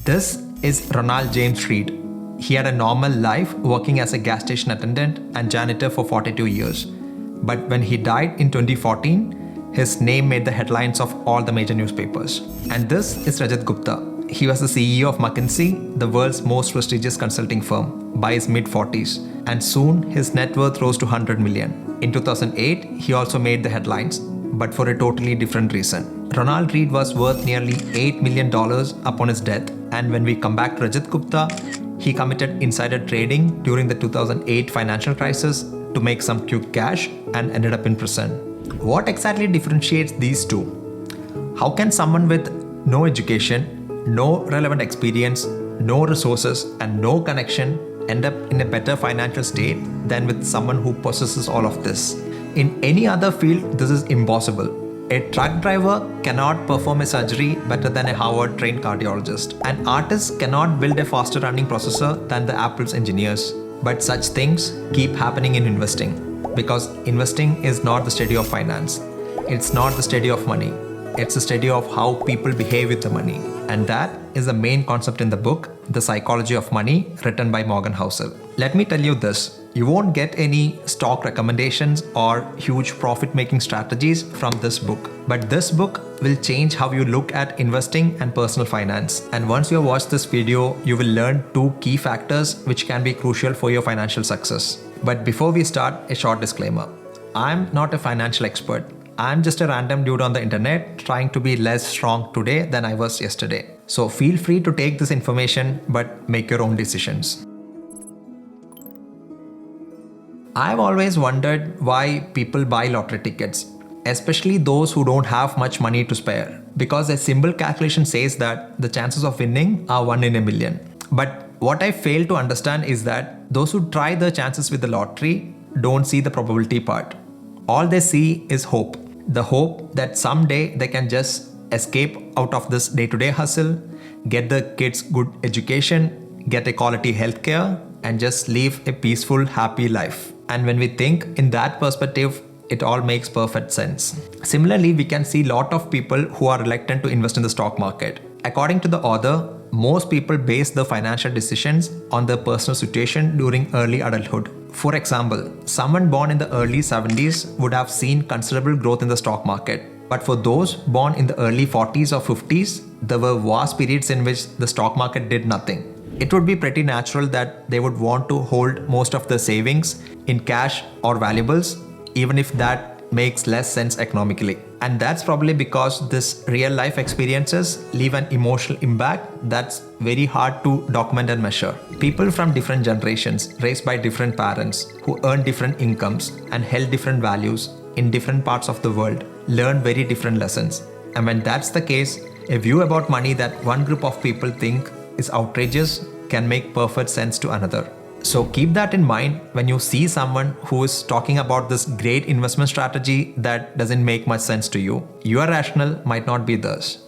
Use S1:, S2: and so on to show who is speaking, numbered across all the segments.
S1: This is Ronald James Reed. He had a normal life working as a gas station attendant and janitor for 42 years. But when he died in 2014, his name made the headlines of all the major newspapers. And this is Rajat Gupta. He was the CEO of McKinsey, the world's most prestigious consulting firm, by his mid-40s. And soon his net worth rose to 100 million. In 2008, he also made the headlines, but for a totally different reason. Ronald Reed was worth nearly $8 million upon his death. And when we come back to Rajat Gupta, he committed insider trading during the 2008 financial crisis to make some quick cash and ended up in prison. What exactly differentiates these two? How can someone with no education, no relevant experience, no resources, and no connection end up in a better financial state than with someone who possesses all of this? In any other field, this is impossible. A truck driver cannot perform a surgery better than a Harvard-trained cardiologist. An artist cannot build a faster running processor than the Apple's engineers. But such things keep happening in investing, because investing is not the study of finance. It's not the study of money. It's the study of how people behave with the money. And that is the main concept in the book, The Psychology of Money, written by Morgan Housel. Let me tell you this, you won't get any stock recommendations or huge profit-making strategies from this book. But this book will change how you look at investing and personal finance. And once you have watched this video, you will learn two key factors which can be crucial for your financial success. But before we start, a short disclaimer. I'm not a financial expert. I'm just a random dude on the internet trying to be less strong today than I was yesterday. So feel free to take this information, but make your own decisions. I've always wondered why people buy lottery tickets, especially those who don't have much money to spare, because a simple calculation says that the chances of winning are 1 in a million. But what I fail to understand is that those who try their chances with the lottery don't see the probability part. All they see is hope. The hope that someday they can just escape out of this day-to-day hustle, get the kids good education, get a quality healthcare, and just live a peaceful, happy life. And when we think in that perspective, it all makes perfect sense. Similarly, we can see a lot of people who are reluctant to invest in the stock market. According to the author, most people base their financial decisions on their personal situation during early adulthood. For example, someone born in the early 70s would have seen considerable growth in the stock market. But for those born in the early 40s or 50s, there were vast periods in which the stock market did nothing. It would be pretty natural that they would want to hold most of their savings in cash or valuables, even if that makes less sense economically. And that's probably because this real life experiences leave an emotional impact that's very hard to document and measure. People from different generations, raised by different parents, who earn different incomes and held different values in different parts of the world, learn very different lessons. And when that's the case, a view about money that one group of people think is outrageous can make perfect sense to another. So keep that in mind when you see someone who is talking about this great investment strategy that doesn't make much sense to you. Your rationale might not be theirs.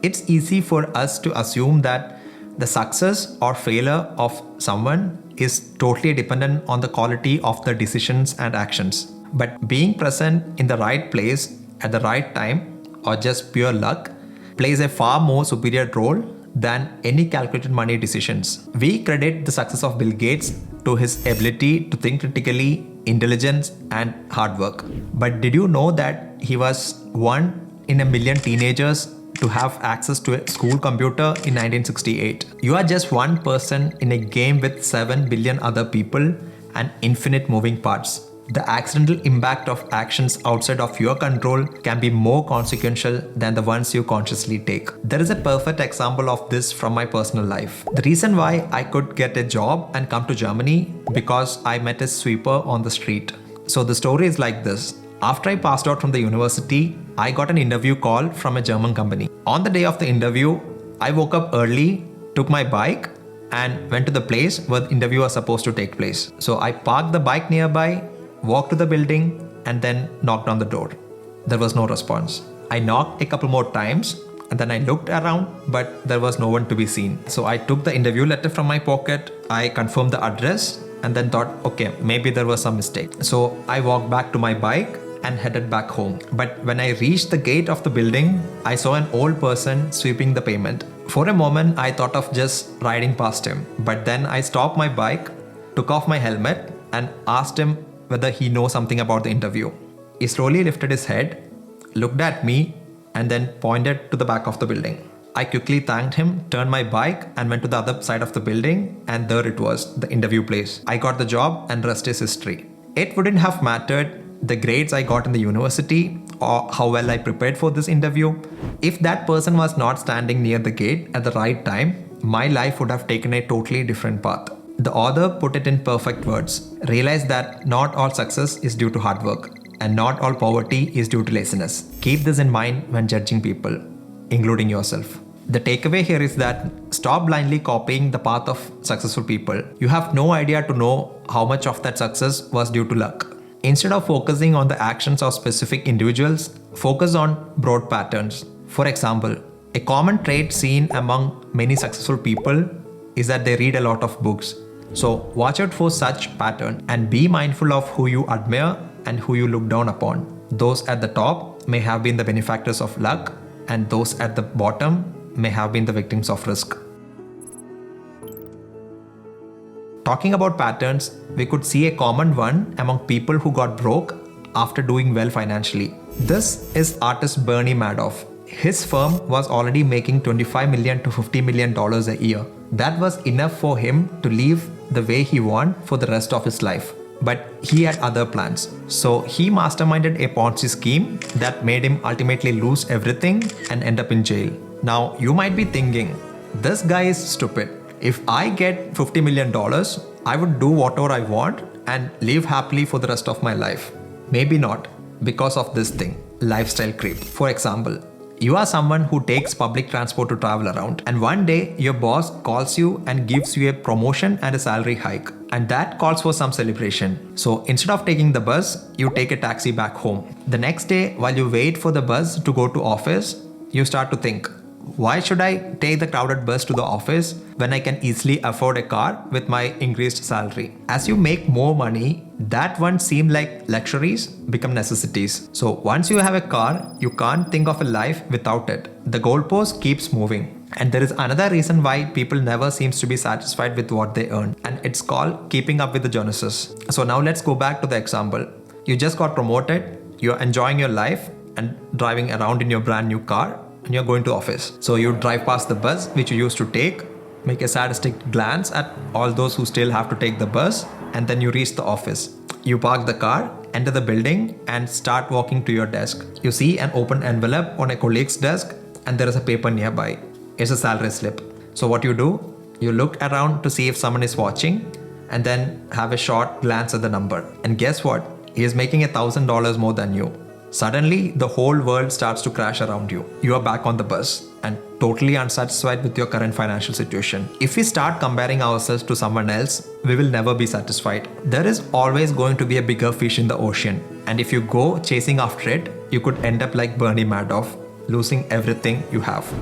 S1: It's easy for us to assume that the success or failure of someone is totally dependent on the quality of the decisions and actions. But being present in the right place at the right time, or just pure luck, plays a far more superior role than any calculated money decisions. We credit the success of Bill Gates to his ability to think critically, intelligence, and hard work. But did you know that he was one in a million teenagers to have access to a school computer in 1968? You are just one person in a game with 7 billion other people and infinite moving parts. The accidental impact of actions outside of your control can be more consequential than the ones you consciously take. There is a perfect example of this from my personal life. The reason why I could get a job and come to Germany because I met a sweeper on the street. So the story is like this. After I passed out from the university, I got an interview call from a German company. On the day of the interview, I woke up early, took my bike, and went to the place where the interview was supposed to take place. So I parked the bike nearby, walked to the building, and then knocked on the door. There was no response. I knocked a couple more times and then I looked around, but there was no one to be seen. So I took the interview letter from my pocket, I confirmed the address, and then thought, okay, maybe there was some mistake. So I walked back to my bike and headed back home. But when I reached the gate of the building, I saw an old person sweeping the pavement. For a moment, I thought of just riding past him. But then I stopped my bike, took off my helmet, and asked him whether he knows something about the interview. He slowly lifted his head, looked at me, and then pointed to the back of the building. I quickly thanked him, turned my bike, and went to the other side of the building, and there it was, the interview place. I got the job, and rest is history. It wouldn't have mattered the grades I got in the university or how well I prepared for this interview. If that person was not standing near the gate at the right time, my life would have taken a totally different path. The author put it in perfect words. Realize that not all success is due to hard work, and not all poverty is due to laziness. Keep this in mind when judging people, including yourself. The takeaway here is that stop blindly copying the path of successful people. You have no idea to know how much of that success was due to luck. Instead of focusing on the actions of specific individuals, focus on broad patterns. For example, a common trait seen among many successful people is that they read a lot of books. So watch out for such patterns and be mindful of who you admire and who you look down upon. Those at the top may have been the benefactors of luck, and those at the bottom may have been the victims of risk. Talking about patterns, we could see a common one among people who got broke after doing well financially. This is artist Bernie Madoff. His firm was already making $25 million to $50 million a year. That was enough for him to live the way he wanted for the rest of his life. But he had other plans. So he masterminded a Ponzi scheme that made him ultimately lose everything and end up in jail. Now, you might be thinking, this guy is stupid. If I get $50 million, I would do whatever I want and live happily for the rest of my life. Maybe not, because of this thing, lifestyle creep. For example, you are someone who takes public transport to travel around, and one day your boss calls you and gives you a promotion and a salary hike, and that calls for some celebration. So instead of taking the bus, you take a taxi back home. The next day, while you wait for the bus to go to office, you start to think, why should I take the crowded bus to the office when I can easily afford a car with my increased salary? As you make more money, that once seemed like luxuries become necessities. So once you have a car, you can't think of a life without it. The goalpost keeps moving. And there is another reason why people never seems to be satisfied with what they earn, and it's called keeping up with the Joneses. So now let's go back to the example. You just got promoted, you're enjoying your life and driving around in your brand new car, and you're going to office. So you drive past the bus which you used to take, make a sadistic glance at all those who still have to take the bus, and then you reach the office. You park the car, enter the building, and start walking to your desk. You see an open envelope on a colleague's desk, and there is a paper nearby. It's a salary slip. So what you do? You look around to see if someone is watching, and then have a short glance at the number. And guess what? He is making $1,000 more than you. Suddenly, the whole world starts to crash around you. You are back on the bus and totally unsatisfied with your current financial situation. If we start comparing ourselves to someone else, we will never be satisfied. There is always going to be a bigger fish in the ocean. And if you go chasing after it, you could end up like Bernie Madoff, losing everything you have.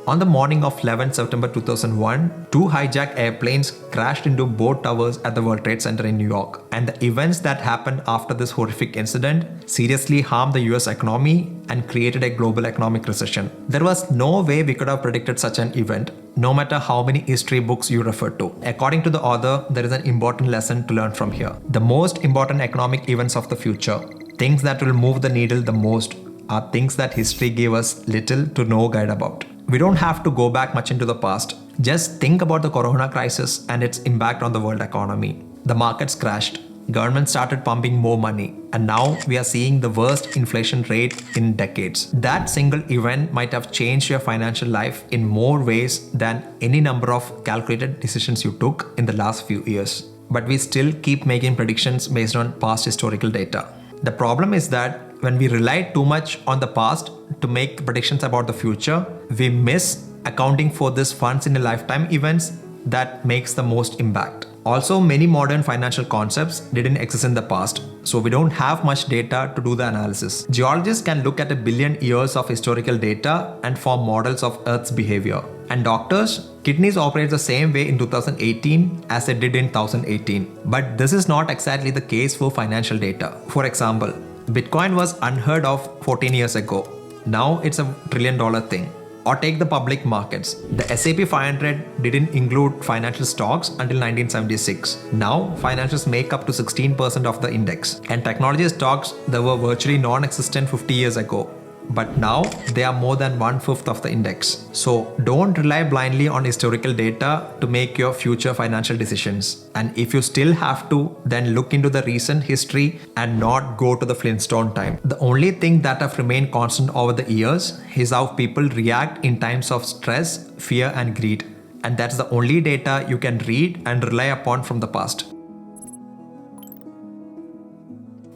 S1: On the morning of 11 September 2001, two hijacked airplanes crashed into both towers at the World Trade Center in New York. And the events that happened after this horrific incident seriously harmed the US economy and created a global economic recession. There was no way we could have predicted such an event, no matter how many history books you refer to. According to the author, there is an important lesson to learn from here. The most important economic events of the future, things that will move the needle the most, are things that history gave us little to no guide about. We don't have to go back much into the past. Just think about the corona crisis and its impact on the world economy. The markets crashed, government started pumping more money, and now we are seeing the worst inflation rate in decades. That single event might have changed your financial life in more ways than any number of calculated decisions you took in the last few years. But we still keep making predictions based on past historical data. The problem is that when we rely too much on the past to make predictions about the future, we miss accounting for these once in a lifetime events that makes the most impact. Also, many modern financial concepts didn't exist in the past, so we don't have much data to do the analysis. Geologists can look at 1 billion years of historical data and form models of Earth's behavior. And doctors, kidneys operate the same way in 2018 as they did in 2018. But this is not exactly the case for financial data. For example, Bitcoin was unheard of 14 years ago. Now it's $1 trillion thing. Or take the public markets. The S&P 500 didn't include financial stocks until 1976. Now, financials make up to 16% of the index. And technology stocks that were virtually non-existent 50 years ago. But now, they are more than 1/5 of the index. So, don't rely blindly on historical data to make your future financial decisions. And if you still have to, then look into the recent history and not go to the Flintstone time. The only thing that have remained constant over the years is how people react in times of stress, fear, and greed. And that's the only data you can read and rely upon from the past.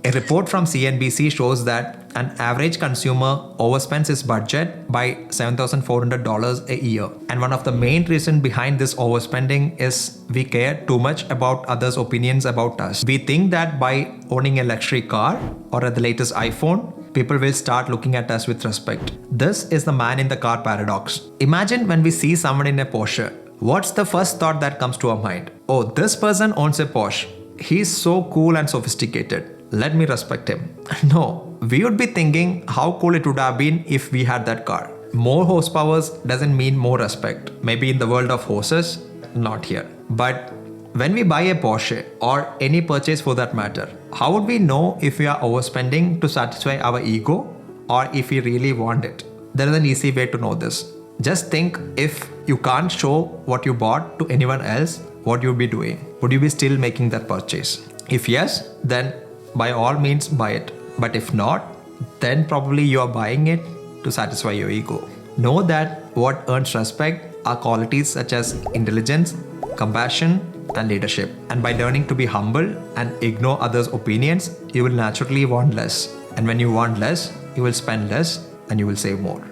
S1: A report from CNBC shows that an average consumer overspends his budget by $7,400 a year. And one of the main reasons behind this overspending is we care too much about others' opinions about us. We think that by owning a luxury car or the latest iPhone, people will start looking at us with respect. This is the man in the car paradox. Imagine when we see someone in a Porsche. What's the first thought that comes to our mind? Oh, this person owns a Porsche. He's so cool and sophisticated. Let me respect him. No, we would be thinking how cool it would have been if we had that car. More horsepowers doesn't mean more respect. Maybe in the world of horses, not here. But when we buy a Porsche or any purchase for that matter, how would we know if we are overspending to satisfy our ego or if we really want it? There is an easy way to know this. Just think, if you can't show what you bought to anyone else, what you'd be doing? Would you be still making that purchase? If yes, then by all means buy it. But if not, then probably you are buying it to satisfy your ego. Know that what earns respect are qualities such as intelligence, compassion, and leadership. And by learning to be humble and ignore others' opinions, you will naturally want less. And when you want less, you will spend less and you will save more.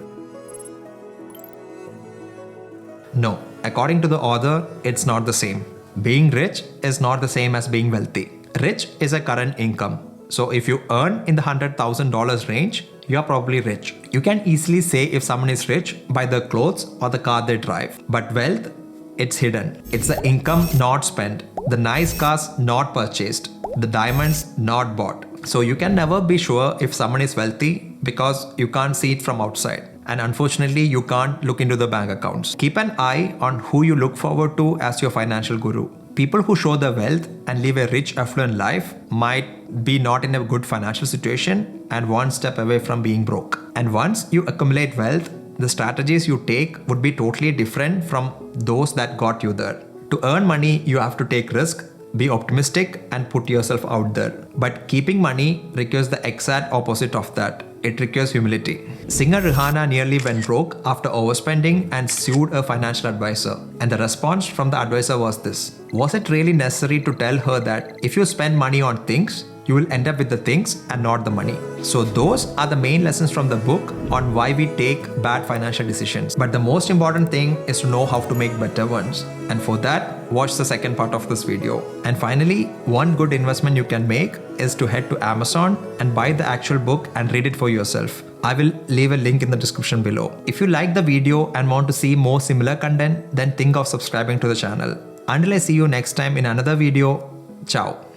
S1: No, according to the author, it's not the same. Being rich is not the same as being wealthy. Rich is a current income. So if you earn in the $100,000 range, you are probably rich. You can easily say if someone is rich by the clothes or the car they drive. But wealth, it's hidden. It's the income not spent, the nice cars not purchased, the diamonds not bought. So you can never be sure if someone is wealthy because you can't see it from outside. And unfortunately, you can't look into the bank accounts. Keep an eye on who you look forward to as your financial guru. People who show the wealth and live a rich, affluent life might be not in a good financial situation and one step away from being broke. And once you accumulate wealth, the strategies you take would be totally different from those that got you there. To earn money, you have to take risk, be optimistic, and put yourself out there. But keeping money requires the exact opposite of that. It requires humility. Singer Rihanna nearly went broke after overspending and sued a financial advisor. And the response from the advisor was this: was it really necessary to tell her that if you spend money on things, you will end up with the things and not the money? So those are the main lessons from the book on why we take bad financial decisions. But the most important thing is to know how to make better ones. And for that, watch the second part of this video. And finally, one good investment you can make is to head to Amazon and buy the actual book and read it for yourself. I will leave a link in the description below. If you like the video and want to see more similar content, then think of subscribing to the channel. Until I see you next time in another video, ciao.